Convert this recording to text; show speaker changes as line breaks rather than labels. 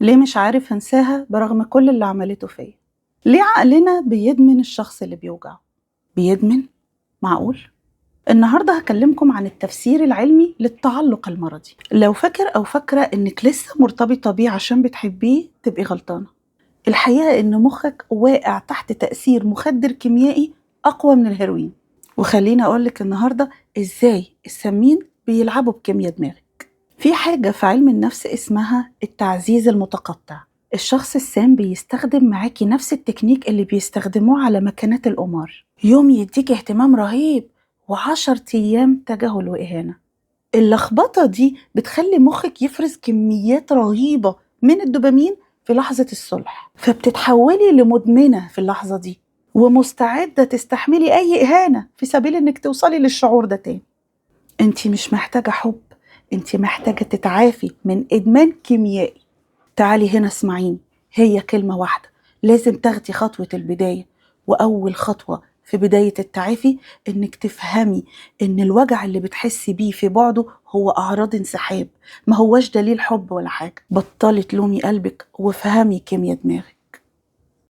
ليه مش عارف انساها برغم كل اللي عملته فيا؟ ليه عقلنا بيدمن الشخص اللي بيوجعه؟ بيدمن؟ معقول؟ النهارده هكلمكم عن التفسير العلمي للتعلق المرضي. لو فاكر او فاكره انك لسه مرتبطه بيه عشان بتحبيه تبقي غلطانه. الحقيقه ان مخك واقع تحت تاثير مخدر كيميائي اقوى من الهيروين. وخليني اقولك النهارده ازاي السمين بيلعبوا بكيمياء دماغك. في حاجة في علم النفس اسمها التعزيز المتقطع. الشخص السام بيستخدم معاكي نفس التكنيك اللي بيستخدموه على مكانات القمار. يوم يديك اهتمام رهيب و10 أيام تجاهل وإهانة. اللخبطة دي بتخلي مخك يفرز كميات رهيبة من الدوبامين في لحظة الصلح، فبتتحولي لمدمنة في اللحظة دي ومستعدة تستحملي أي إهانة في سبيل إنك توصلي للشعور ده تاني. انتي مش محتاجة حب، انتي محتاجة تتعافي من إدمان كيميائي. تعالي هنا اسمعيني، هي كلمة واحدة لازم تاخدي خطوة البداية. وأول خطوة في بداية التعافي إنك تفهمي إن الوجع اللي بتحسي بيه في بعده هو أعراض انسحاب، ما هوش دليل حب ولا حاجة. بطلي تلومي قلبك وفهمي كيمياء دماغك.